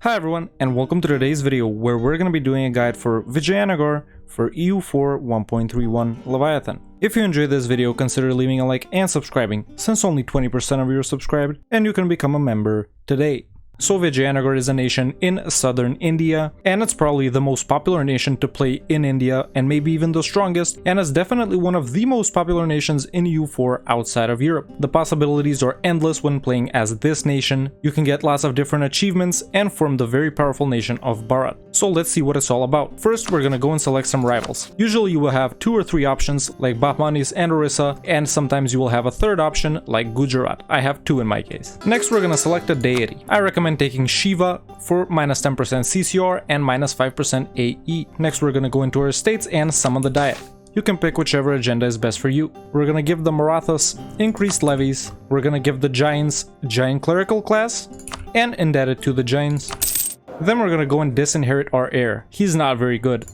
Hi everyone, and welcome to today's video where we're going to be doing a guide for Vijayanagar for EU4 1.31 Leviathan. If you enjoyed this video, consider leaving a like and subscribing, since only 20% of you are subscribed, and you can become a member today. So Vijayanagar is a nation in southern India, and it's probably the most popular nation to play in India, and maybe even the strongest, and is definitely one of the most popular nations in EU4 outside of Europe. The possibilities are endless when playing as this nation. You can get lots of different achievements and form the very powerful nation of Bharat. So let's see what it's all about. First, we're gonna go and select some rivals. Usually you will have 2 or 3 options like Bahmanis and Orissa, and sometimes you will have a third option like Gujarat. I have 2 in my case. Next, we're gonna select a deity. I recommend taking Shiva for minus 10% CCR and minus 5% AE. Next, we're gonna go into our states and summon the diet. You can pick whichever agenda is best for you. We're gonna give the Marathas increased levies. We're gonna give the Giants Giant Clerical class and indebted to the Giants. Then we're gonna go and disinherit our heir. He's not very good.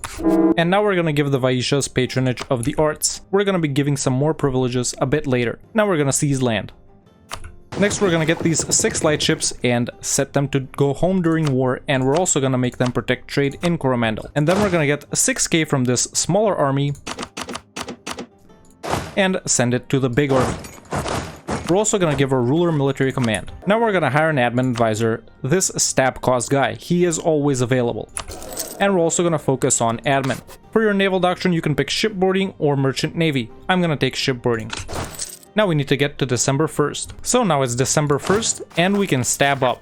And now we're gonna give the Vaishas patronage of the arts. We're gonna be giving some more privileges a bit later. Now we're gonna seize land. Next, we're gonna get these 6 light ships and set them to go home during war, and we're also gonna make them protect trade in Coromandel. And then we're gonna get 6k from this smaller army and send it to the big army. We're also gonna give our ruler military command. Now we're gonna hire an admin advisor, this stab cost guy. He is always available. And we're also gonna focus on admin. For your naval doctrine, you can pick shipboarding or merchant navy. I'm gonna take shipboarding. Now we need to get to December 1st. So now it's December 1st and we can stab up.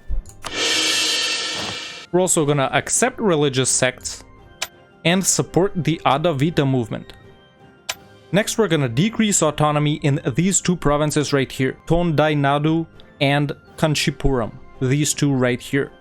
We're also gonna accept religious sects and support the Adavita movement. Next, we're gonna decrease autonomy in these 2 provinces right here, Tondai Nadu and Kanchipuram, these 2 right here.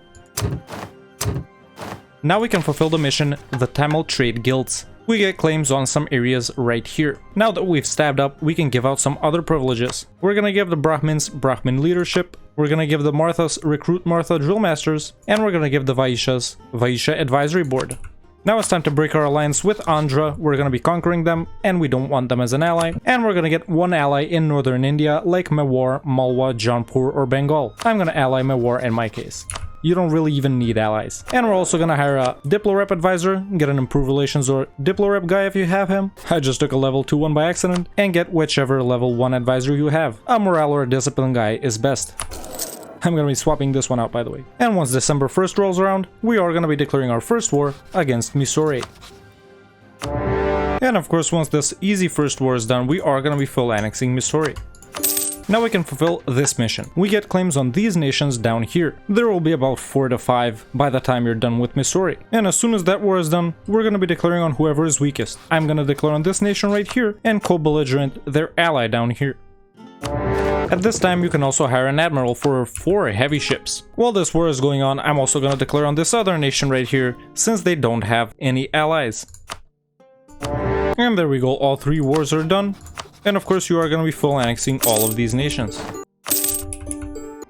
Now we can fulfill the mission, the Tamil Trade Guilds. We get claims on some areas right here. Now that we've stabbed up, we can give out some other privileges. We're gonna give the Brahmins Brahmin leadership, we're gonna give the Marthas recruit Martha drill masters, and we're gonna give the Vaishas Vaishya advisory board. Now it's time to break our alliance with Andhra. We're gonna be conquering them, and we don't want them as an ally. And we're gonna get 1 ally in northern India, like Mewar, Malwa, Jaunpur, or Bengal. I'm gonna ally Mewar in my case. You don't really even need allies. And we're also gonna hire a Diplorep advisor, get an improved relations or Diplorep guy if you have him. I just took a level 2 one by accident, and get whichever level 1 advisor you have. A morale or a discipline guy is best. I'm gonna be swapping this one out, by the way. And once December 1st rolls around, we are gonna be declaring our first war against Mysore. And of course, once this easy first war is done, we are gonna be full annexing Mysore. Now we can fulfill this mission. We get claims on these nations down here. There will be about 4 to 5 by the time you're done with Mysore. And as soon as that war is done, we're gonna be declaring on whoever is weakest. I'm gonna declare on this nation right here and co-belligerent their ally down here. At this time, you can also hire an admiral for 4 heavy ships. While this war is going on, I'm also gonna declare on this other nation right here, since they don't have any allies. And there we go, all 3 wars are done. And of course, you are going to be full annexing all of these nations.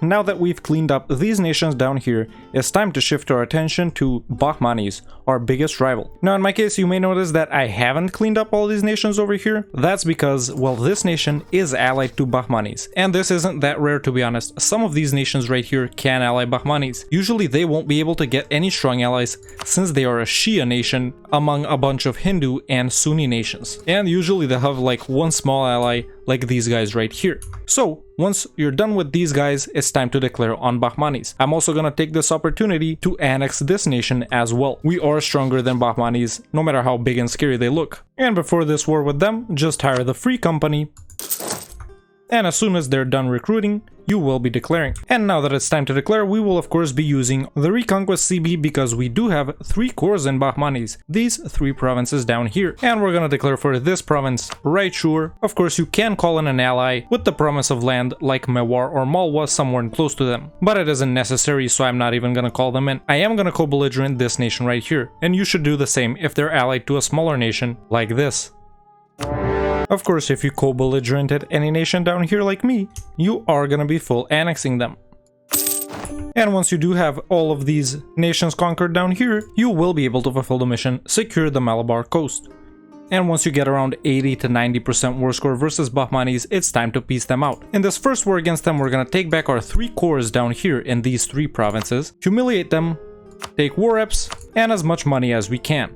Now that we've cleaned up these nations down here, it's time to shift our attention to Bahmanis, our biggest rival. Now in my case, you may notice that I haven't cleaned up all these nations over here. That's because, well, this nation is allied to Bahmanis. And this isn't that rare, to be honest. Some of these nations right here can ally Bahmanis. Usually they won't be able to get any strong allies since they are a Shia nation among a bunch of Hindu and Sunni nations. And usually they'll have like 1 small ally like these guys right here. So once you're done with these guys, it's time to declare on Bahmanis. I'm also gonna take this opportunity to annex this nation as well. We are stronger than Bahmanis, no matter how big and scary they look. And before this war with them, just hire the free company. And as soon as they're done recruiting, you will be declaring. And now that it's time to declare, we will of course be using the Reconquest CB because we do have 3 cores in Bahmanis, these 3 provinces down here. And we're gonna declare for this province, Raichur. Of course, you can call in an ally with the promise of land like Mewar or Malwa somewhere close to them. But it isn't necessary, so I'm not even gonna call them in. I am gonna co-belligerent this nation right here, and you should do the same if they're allied to a smaller nation like this. Of course, if you co-belligerented any nation down here like me, you are gonna be full annexing them. And once you do have all of these nations conquered down here, you will be able to fulfill the mission, secure the Malabar coast. And once you get around 80 to 90% war score versus Bahmanis, it's time to piece them out. In this first war against them, we're gonna take back our 3 cores down here in these 3 provinces, humiliate them, take war reps, and as much money as we can.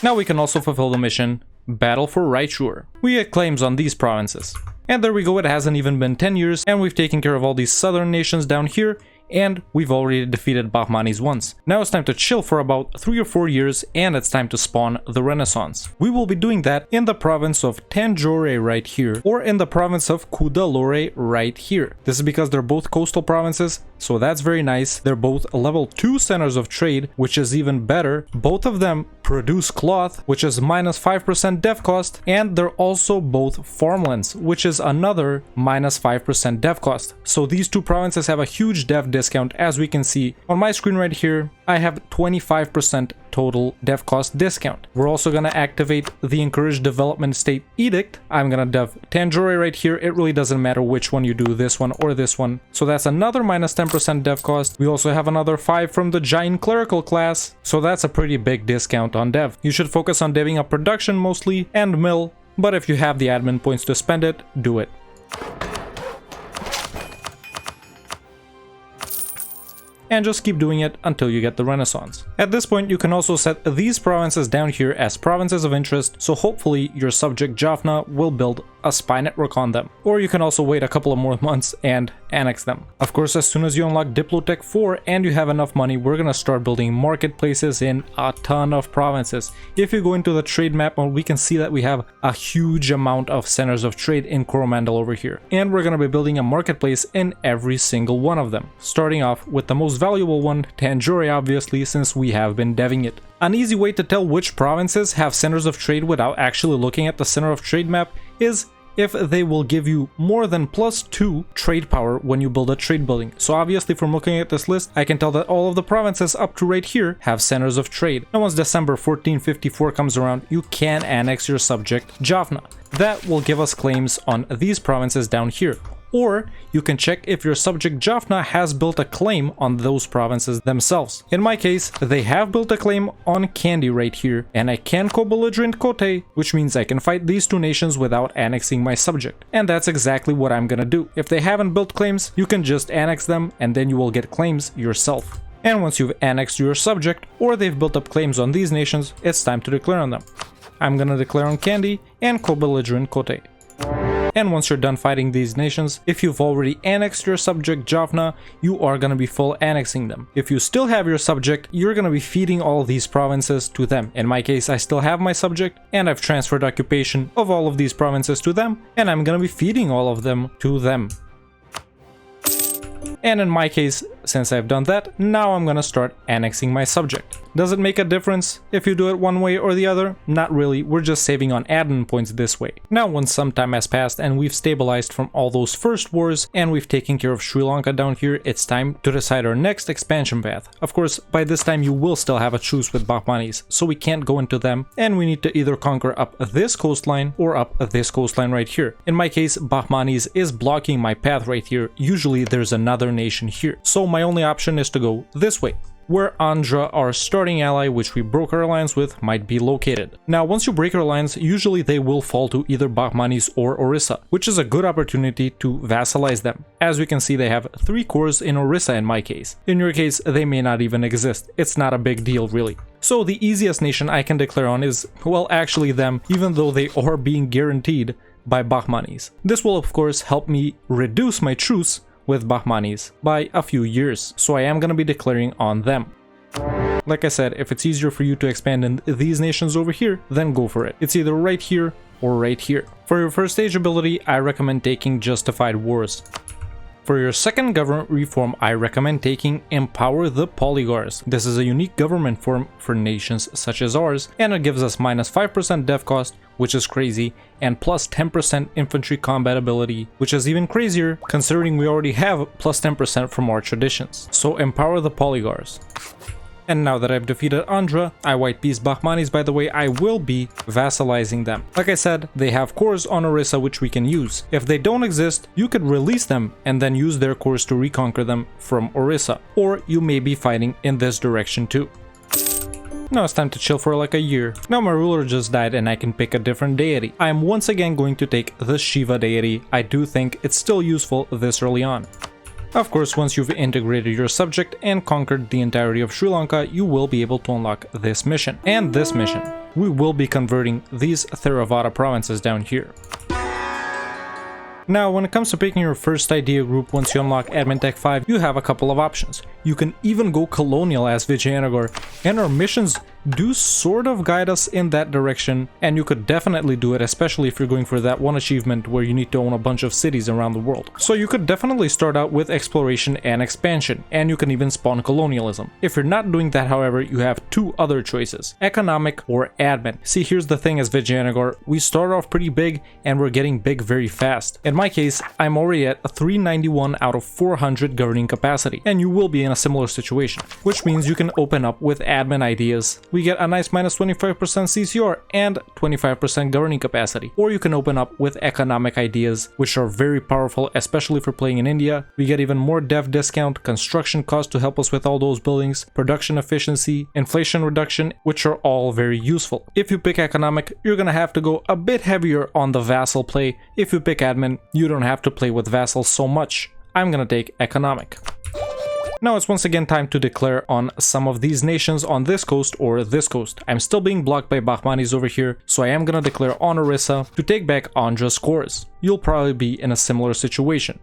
Now we can also fulfill the mission, Battle for Raichur. We get claims on these provinces. And there we go, it hasn't even been 10 years, and we've taken care of all these southern nations down here, and we've already defeated Bahmanis once. Now it's time to chill for about 3 or 4 years, and it's time to spawn the Renaissance. We will be doing that in the province of Tanjore right here, or in the province of Kudalore right here. This is because they're both coastal provinces, so that's very nice. They're both level 2 centers of trade, which is even better. Both of them produce cloth, which is minus 5% dev cost, and they're also both farmlands, which is another minus 5% dev cost. So these two provinces have a huge dev discount. As we can see on my screen right here, I have 25% total dev cost discount. We're also going to activate the Encourage Development State Edict. I'm going to dev Tanjore right here. It really doesn't matter which one you do, this one or this one. So that's another minus 10% dev cost. We also have another 5 from the Giant Clerical class. So that's a pretty big discount on dev. You should focus on deving up production mostly and mill, but if you have the admin points to spend it, do it. And just keep doing it until you get the Renaissance. At this point, you can also set these provinces down here as provinces of interest, so hopefully your subject Jaffna will build a spy network on them. Or you can also wait a couple of more months and annex them. Of course, as soon as you unlock Diplotech 4 and you have enough money, we're gonna start building marketplaces in a ton of provinces. If you go into the trade map mode, we can see that we have a huge amount of centers of trade in Coromandel over here. And we're gonna be building a marketplace in every single one of them. Starting off with the most valuable one, Tanjore obviously, since we have been deving it. An easy way to tell which provinces have centers of trade without actually looking at the center of trade map is if they will give you more than +2 trade power when you build a trade building. So obviously from looking at this list, I can tell that all of the provinces up to right here have centers of trade. Now once December 1454 comes around, you can annex your subject Jaffna. That will give us claims on these provinces down here. Or you can check if your subject Jaffna has built a claim on those provinces themselves. In my case, they have built a claim on Kandy right here, and I can co-belligerent Kote, which means I can fight these two nations without annexing my subject. And that's exactly what I'm gonna do. If they haven't built claims, you can just annex them and then you will get claims yourself. And once you've annexed your subject, or they've built up claims on these nations, it's time to declare on them. I'm gonna declare on Kandy and co-belligerent Kote. And once you're done fighting these nations, if you've already annexed your subject Jaffna, you are gonna be full annexing them. If you still have your subject, you're gonna be feeding all these provinces to them. In my case, I still have my subject, and I've transferred occupation of all of these provinces to them, and I'm gonna be feeding all of them to them. And in my case, since I've done that, now I'm gonna start annexing my subject. Does it make a difference if you do it one way or the other? Not really, we're just saving on admin points this way. Now once some time has passed and we've stabilized from all those first wars and we've taken care of Sri Lanka down here, it's time to decide our next expansion path. Of course, by this time you will still have a truce with Bahmanis, so we can't go into them, and we need to either conquer up this coastline or up this coastline right here. In my case, Bahmanis is blocking my path right here. Usually there's another nation here, so my only option is to go this way, where Andhra, our starting ally, which we broke our alliance with, might be located. Now, once you break your alliance, usually they will fall to either Bahmanis or Orissa, which is a good opportunity to vassalize them. As we can see, they have 3 cores in Orissa in my case. In your case, they may not even exist. It's not a big deal, really. So the easiest nation I can declare on is, well, actually them, even though they are being guaranteed by Bahmanis. This will, of course, help me reduce my truce with Bahmanis by a few years, so I am gonna be declaring on them. Like I said, if it's easier for you to expand in these nations over here, then go for it. It's either right here or right here. For your first stage ability, I recommend taking Justified Wars. For your second government reform, I recommend taking Empower the Polygars. This is a unique government form for nations such as ours, and it gives us -5% dev cost, which is crazy, and plus 10% infantry combat ability, which is even crazier considering we already have plus 10% from our traditions. So Empower the Polygars. And now that I've defeated Andhra, I white peace Bahmanis, by the way, I will be vassalizing them. Like I said, they have cores on Orissa which we can use. If they don't exist, you could release them and then use their cores to reconquer them from Orissa. Or you may be fighting in this direction too. Now it's time to chill for like a year. Now my ruler just died and I can pick a different deity. I am once again going to take the Shiva deity. I do think it's still useful this early on. Of course, once you've integrated your subject and conquered the entirety of Sri Lanka, you will be able to unlock this mission. And this mission, we will be converting these Theravada provinces down here. Now, when it comes to picking your first idea group once you unlock Admin Tech 5, you have a couple of options. You can even go colonial as Vijayanagar, and our missions do sort of guide us in that direction, and you could definitely do it, especially if you're going for that one achievement where you need to own a bunch of cities around the world. So you could definitely start out with exploration and expansion, and you can even spawn colonialism. If you're not doing that, however, you have two other choices, economic or admin. See, here's the thing as Vijayanagar, we start off pretty big and we're getting big very fast. In my case, I'm already at a 391 out of 400 governing capacity, and you will be in a similar situation, which means you can open up with admin ideas. We get a nice minus 25% CCR and 25% governing capacity. Or you can open up with economic ideas, which are very powerful, especially for playing in India. We get even more dev discount, construction cost to help us with all those buildings, production efficiency, inflation reduction, which are all very useful. If you pick economic, you're gonna have to go a bit heavier on the vassal play. If you pick admin, you don't have to play with vassals so much. I'm gonna take economic. Now it's once again time to declare on some of these nations on this coast or this coast. I'm still being blocked by Bahmanis over here, so I am gonna declare on Orissa to take back Andhra's cores. You'll probably be in a similar situation.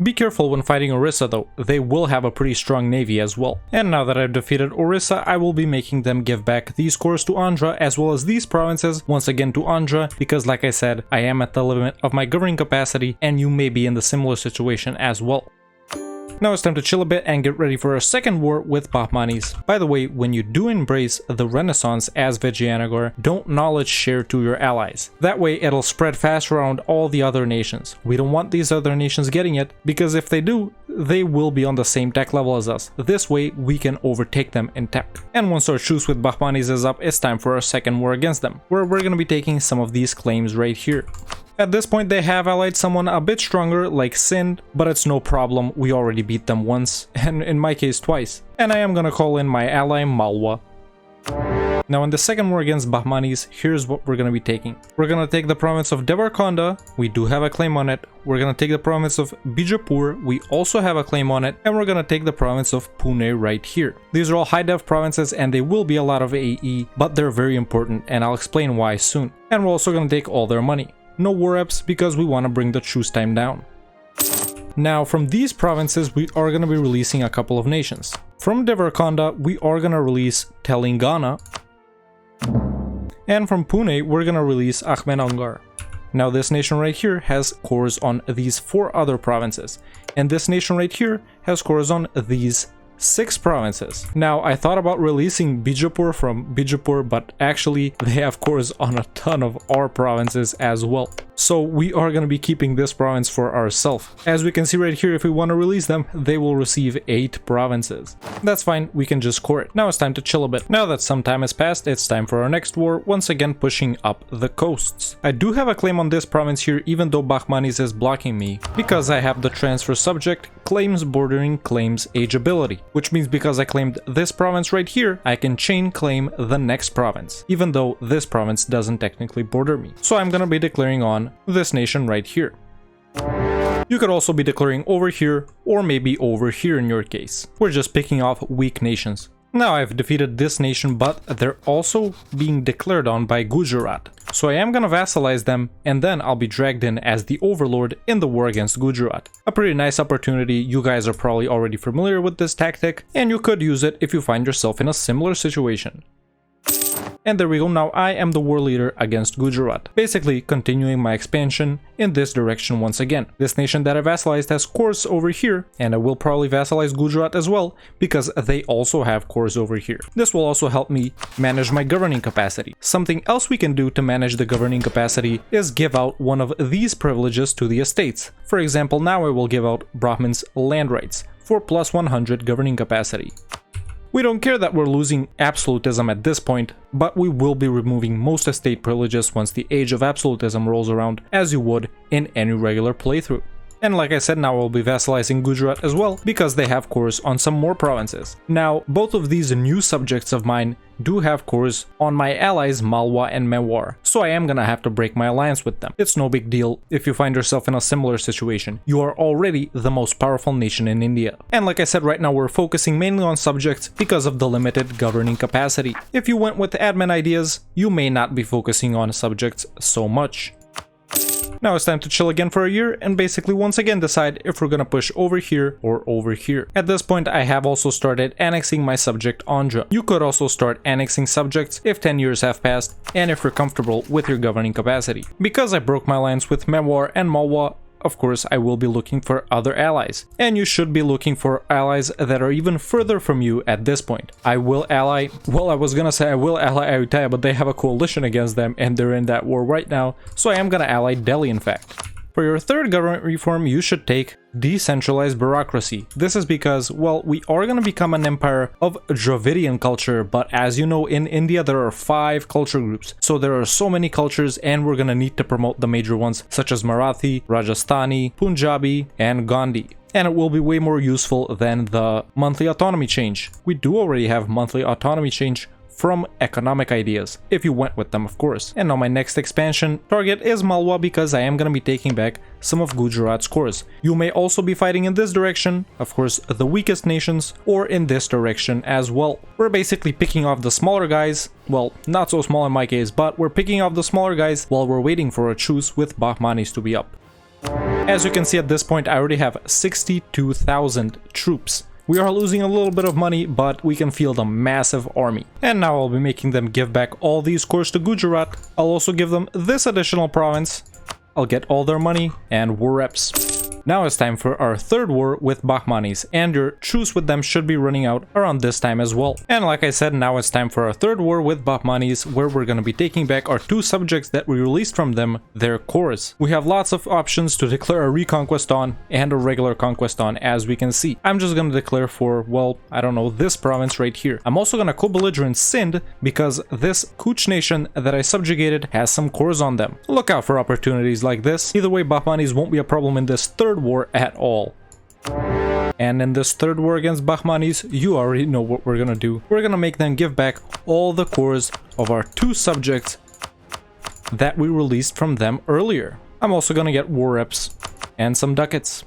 Be careful when fighting Orissa though, they will have a pretty strong navy as well. And now that I've defeated Orissa, I will be making them give back these cores to Andhra as well as these provinces once again to Andhra, because like I said, I am at the limit of my governing capacity and you may be in the similar situation as well. Now it's time to chill a bit and get ready for a second war with Bahmanis. By the way, when you do embrace the Renaissance as Vijayanagar, don't knowledge share to your allies. That way it'll spread fast around all the other nations. We don't want these other nations getting it, because if they do, they will be on the same tech level as us. This way we can overtake them in tech. And once our truce with Bahmanis is up, it's time for our second war against them, where we're gonna be taking some of these claims right here. At this point they have allied someone a bit stronger like Sind, but it's no problem, we already beat them once, and in my case twice. And I am gonna call in my ally Malwa. Now in the second war against Bahmanis, here's what we're gonna be taking. We're gonna take the province of Devarkonda, we do have a claim on it. We're gonna take the province of Bijapur, we also have a claim on it. And we're gonna take the province of Pune right here. These are all high dev provinces and they will be a lot of AE, but they're very important and I'll explain why soon. And we're also gonna take all their money. No war reps because we want to bring the truce time down. Now from these provinces we are going to be releasing a couple of nations. From Devarkonda we are going to release Telangana, and from Pune we're going to release Ahmednagar. Now this nation right here has cores on these 4 other provinces, and this nation right here has cores on these 6 provinces. Now I thought about releasing Bijapur from Bijapur, but actually they have cores on a ton of our provinces as well. So we are going to be keeping this province for ourselves. As we can see right here, if we want to release them, they will receive 8 provinces. That's fine, we can just core it. Now it's time to chill a bit. Now that some time has passed, it's time for our next war, once again pushing up the coasts. I do have a claim on this province here, even though Bahmanis is blocking me, because I have the transfer subject, claims bordering claims age ability, which means because I claimed this province right here, I can chain claim the next province, even though this province doesn't technically border me. So I'm gonna be declaring on this nation right here. You could also be declaring over here, or maybe over here in your case. We're just picking off weak nations. Now I've defeated this nation, but they're also being declared on by Gujarat. So I am gonna vassalize them, and then I'll be dragged in as the overlord in the war against Gujarat. A pretty nice opportunity, you guys are probably already familiar with this tactic, and you could use it if you find yourself in a similar situation. And there we go, now I am the war leader against Gujarat, basically continuing my expansion in this direction once again. This nation that I vassalized has cores over here, and I will probably vassalize Gujarat as well, because they also have cores over here. This will also help me manage my governing capacity. Something else we can do to manage the governing capacity is give out one of these privileges to the estates. For example, now I will give out Brahmins land rights for plus 100 governing capacity. We don't care that we're losing absolutism at this point, but we will be removing most estate privileges once the age of absolutism rolls around, as you would in any regular playthrough. And like I said, now I'll be vassalizing Gujarat as well, because they have cores on some more provinces. Now, both of these new subjects of mine do have cores on my allies Malwa and Mewar, so I am gonna have to break my alliance with them. It's no big deal if you find yourself in a similar situation. You are already the most powerful nation in India. And like I said, right now we're focusing mainly on subjects because of the limited governing capacity. If you went with admin ideas, you may not be focusing on subjects so much. Now it's time to chill again for a year and basically once again decide if we're gonna push over here or over here. At this point I have also started annexing my subject Andhra. You could also start annexing subjects if 10 years have passed and if you're comfortable with your governing capacity. Because I broke my alliance with Mewar and Malwa, of course, I will be looking for other allies. And you should be looking for allies that are even further from you at this point. I will ally, well, I was gonna say I will ally Ayutthaya, but they have a coalition against them and they're in that war right now. So I am gonna ally Delhi, in fact. For your third government reform, you should take decentralized bureaucracy. This is because, well, we are going to become an empire of Dravidian culture, but as you know, in India there are 5 culture groups. So there are so many cultures and we're going to need to promote the major ones such as Marathi, Rajasthani, Punjabi, and Gandhi. And it will be way more useful than the monthly autonomy change. We do already have monthly autonomy change from economic ideas, if you went with them, of course. And now my next expansion target is Malwa because I am going to be taking back some of Gujarat's cores. You may also be fighting in this direction, of course the weakest nations, or in this direction as well. We're basically picking off the smaller guys, well, not so small in my case, but we're picking off the smaller guys while we're waiting for a truce with Bahmanis to be up. As you can see at this point, I already have 62,000 troops. We are losing a little bit of money, but we can field a massive army. And now I'll be making them give back all these cores to Gujarat. I'll also give them this additional province. I'll get all their money and war reps. Now it's time for our third war with Bahmanis, and your truce with them should be running out around this time as well. And like I said, now it's time for our third war with Bahmanis, where we're going to be taking back our 2 subjects that we released from them, their cores. We have lots of options to declare a reconquest on and a regular conquest on, as we can see. I'm just going to declare for, well, I don't know, this province right here. I'm also going to co-belligerent Sindh because this Kuch nation that I subjugated has some cores on them. Look out for opportunities like this. Either way, Bahmanis won't be a problem in this third war at all. And in this third war against Bahmanis, you already know what we're gonna do. We're gonna make them give back all the cores of our 2 subjects that we released from them earlier. I'm also gonna get war reps and some ducats.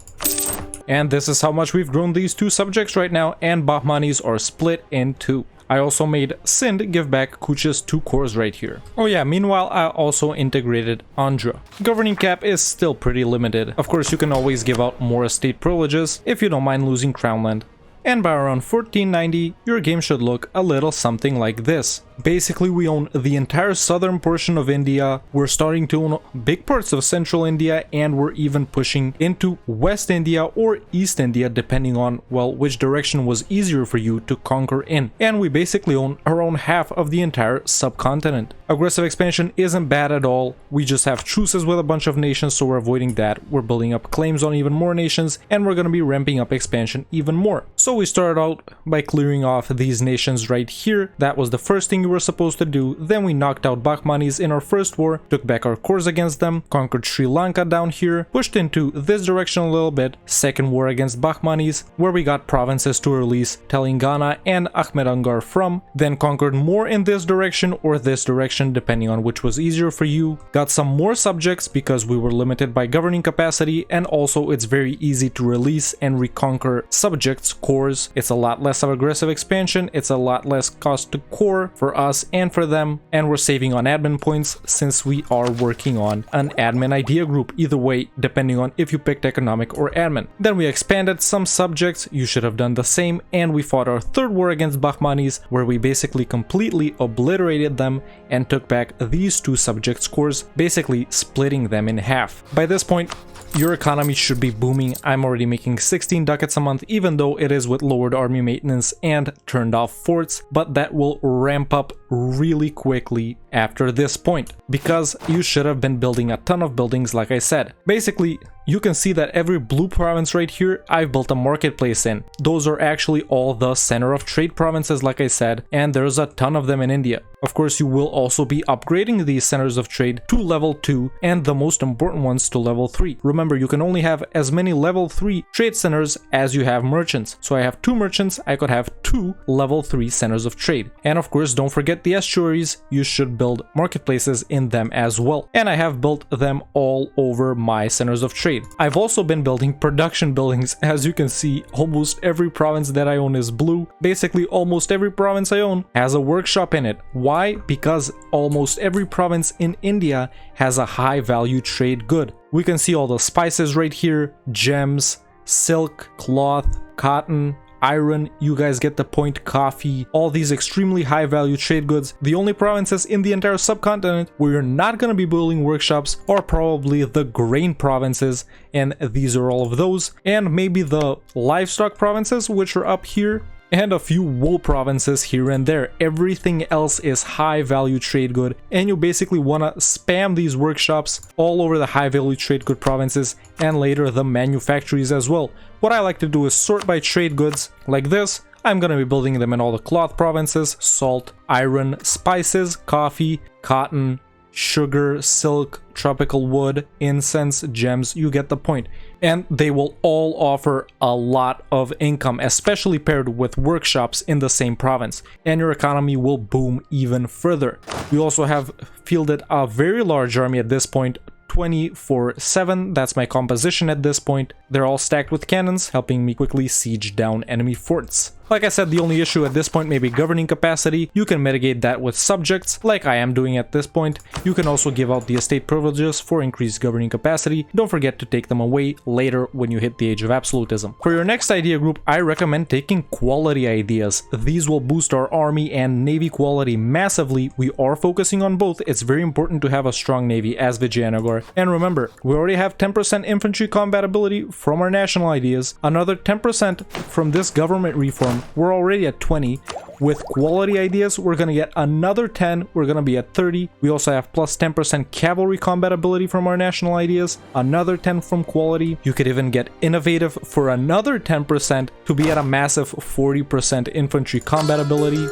And this is how much we've grown these 2 subjects right now, and Bahmanis are split in 2. I also made Sindh give back Kuch's 2 cores right here. Oh yeah, meanwhile I also integrated Andhra. Governing cap is still pretty limited. Of course you can always give out more estate privileges if you don't mind losing crown land. And by around 1490, your game should look a little something like this. Basically, we own the entire southern portion of India, we're starting to own big parts of central India, and we're even pushing into West India or East India, depending on, well, which direction was easier for you to conquer in. And we basically own around half of the entire subcontinent. Aggressive expansion isn't bad at all. We just have truces with a bunch of nations, so we're avoiding that. We're building up claims on even more nations, and we're going to be ramping up expansion even more. So we started out by clearing off these nations right here. That was the first thing you were supposed to do. Then we knocked out Bahmanis in our first war, took back our cores against them, conquered Sri Lanka down here, pushed into this direction a little bit, second war against Bahmanis, where we got provinces to release Telangana and Ahmednagar from, then conquered more in this direction or this direction, depending on which was easier for you, got some more subjects because we were limited by governing capacity, and also it's very easy to release and reconquer subjects' cores. It's a lot less of aggressive expansion, it's a lot less cost to core for us and for them, and we're saving on admin points since we are working on an admin idea group, either way, depending on if you picked economic or admin. Then we expanded some subjects, you should have done the same, and we fought our third war against Bahmanis, where we basically completely obliterated them and took back these 2 subjects' cores, basically splitting them in half. By this point, your economy should be booming. I'm already making 16 ducats a month, even though it is with lowered army maintenance and turned off forts, but that will ramp up really quickly after this point, because you should have been building a ton of buildings like I said. Basically, you can see that every blue province right here, I've built a marketplace in. Those are actually all the center of trade provinces like I said, and there's a ton of them in India. Of course, you will also be upgrading these centers of trade to level 2 and the most important ones to level 3. Remember, you can only have as many level 3 trade centers as you have merchants. So I have 2 merchants, I could have 2 level 3 centers of trade. And of course, don't forget the estuaries, you should build marketplaces in them as well. And I have built them all over my centers of trade. I've also been building production buildings. As you can see, almost every province that I own is blue. Basically, almost every province I own has a workshop in it. Why? Because almost every province in India has a high value trade good. We can see all the spices right here, gems, silk, cloth, cotton, iron, you guys get the point, coffee, all these extremely high value trade goods. The only provinces in the entire subcontinent where you're not going to be building workshops are probably the grain provinces, and these are all of those, and maybe the livestock provinces, which are up here, and a few wool provinces here and there. Everything else is high value trade good, and you basically want to spam these workshops all over the high value trade good provinces and later the manufactories as well. What I like to do is sort by trade goods like this. I'm going to be building them in all the cloth provinces: salt, iron, spices, coffee, cotton, sugar, silk, tropical wood, incense, gems, you get the point. And they will all offer a lot of income, especially paired with workshops in the same province, and your economy will boom even further. We also have fielded a very large army at this point, 24/7, that's my composition at this point. They're all stacked with cannons, helping me quickly siege down enemy forts. Like I said, the only issue at this point may be governing capacity. You can mitigate that with subjects, like I am doing at this point. You can also give out the estate privileges for increased governing capacity. Don't forget to take them away later when you hit the age of absolutism. For your next idea group, I recommend taking quality ideas. These will boost our army and navy quality massively. We are focusing on both. It's very important to have a strong navy as Vijayanagar. And remember, we already have 10% infantry combat ability from our national ideas, another 10% from this government reform. We're already at 20. With quality ideas, we're gonna get another 10, we're gonna be at 30. We also have plus 10% cavalry combat ability from our national ideas, another 10 from quality. You could even get innovative for another 10% to be at a massive 40% infantry combat ability.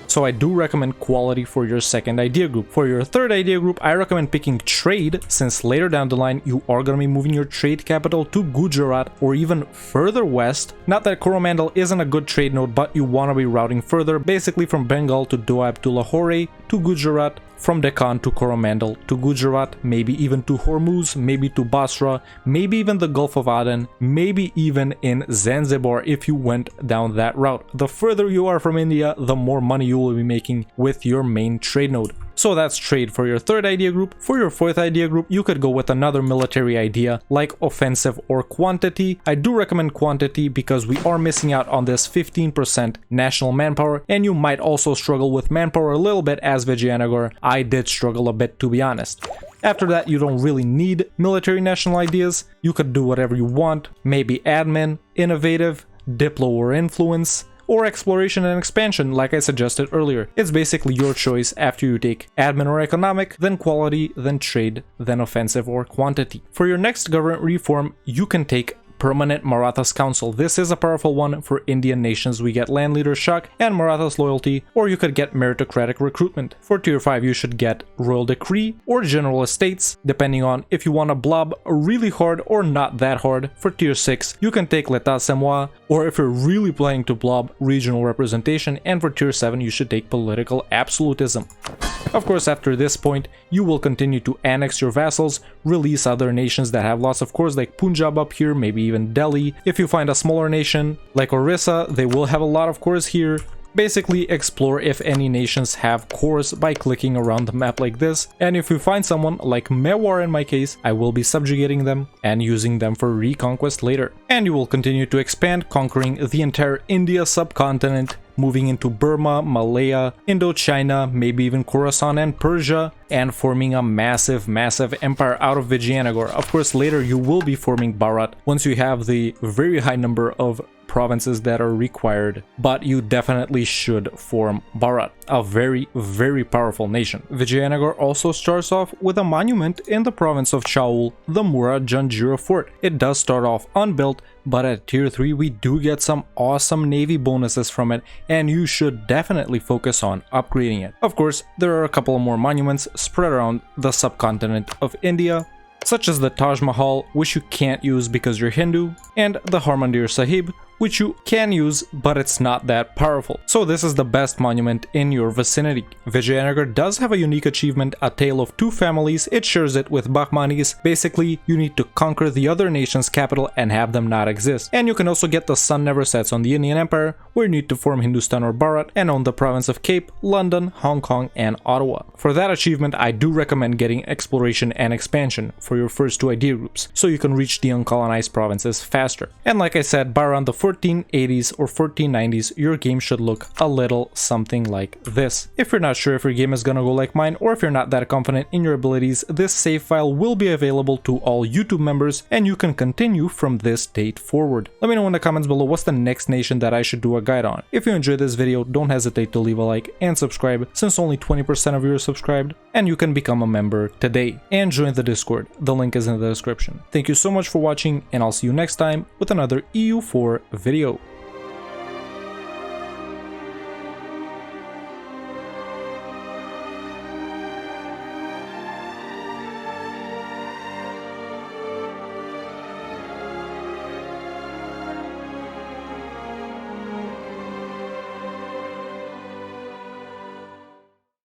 So I do recommend quality for your second idea group. For your third idea group, I recommend picking trade, since later down the line you are going to be moving your trade capital to Gujarat or even further west. Not that Coromandel isn't a good trade node, but you want to be routing further, basically from Bengal to Doab to Lahore to Gujarat, from Deccan to Coromandel to Gujarat, maybe even to Hormuz, maybe to Basra, maybe even the Gulf of Aden, maybe even in Zanzibar if you went down that route. The further you are from India, the more money you will be making with your main trade node. So that's trade for your third idea group. For your fourth idea group, you could go with another military idea like offensive or quantity. I do recommend quantity because we are missing out on this 15% national manpower, and you might also struggle with manpower a little bit as Vijayanagar. I did struggle a bit, to be honest. After that, you don't really need military national ideas. You could do whatever you want, maybe admin, innovative, diplo or influence, or exploration and expansion like I suggested earlier. It's basically your choice after you take admin or economic, then quality, then trade, then offensive or quantity. For your next government reform, you can take Permanent Marathas Council. This is a powerful one for Indian nations. We get land leader Shak and Marathas loyalty, or you could get meritocratic recruitment. For tier 5 you should get royal decree or general estates, depending on if you want to blob really hard or not that hard. For tier 6 you can take l'état c'est moi, or if you're really planning to blob, regional representation, and for tier 7 you should take political absolutism. Of course, after this point, you will continue to annex your vassals, release other nations that have lots of cores like Punjab up here, maybe even Delhi. If you find a smaller nation like Orissa, they will have a lot of cores here. Basically, explore if any nations have cores by clicking around the map like this, and if you find someone like Mewar in my case, I will be subjugating them and using them for reconquest later. And you will continue to expand, conquering the entire India subcontinent, moving into Burma, Malaya, Indochina, maybe even Khorasan and Persia, and forming a massive empire out of Vijayanagar. Of course, later you will be forming Bharat once you have the very high number of provinces that are required, but you definitely should form Bharat, a very powerful nation. Vijayanagar also starts off with a monument in the province of Chaul, the Murad Janjira Fort. It does start off unbuilt, but at tier 3 we do get some awesome navy bonuses from it, and you should definitely focus on upgrading it. Of course, there are a couple more monuments spread around the subcontinent of India, such as the Taj Mahal, which you can't use because you're Hindu, and the Harmandir Sahib, which you can use, but it's not that powerful. So this is the best monument in your vicinity. Vijayanagar does have a unique achievement, A Tale of Two Families. It shares it with Bahmanis. Basically, you need to conquer the other nation's capital and have them not exist. And you can also get The Sun Never Sets on the Indian Empire, where you need to form Hindustan or Bharat and own the province of Cape, London, Hong Kong, and Ottawa. For that achievement, I do recommend getting Exploration and Expansion for your first 2 idea groups, so you can reach the uncolonized provinces faster. And like I said, by around the 1480s or 1490s, your game should look a little something like this. If you're not sure if your game is gonna go like mine, or if you're not that confident in your abilities, this save file will be available to all YouTube members, and you can continue from this date forward. Let me know in the comments below what's the next nation that I should do a guide on. If you enjoyed this video, don't hesitate to leave a like and subscribe, since only 20% of you are subscribed, and you can become a member today. And join the Discord, the link is in the description. Thank you so much for watching, and I'll see you next time with another EU4 video.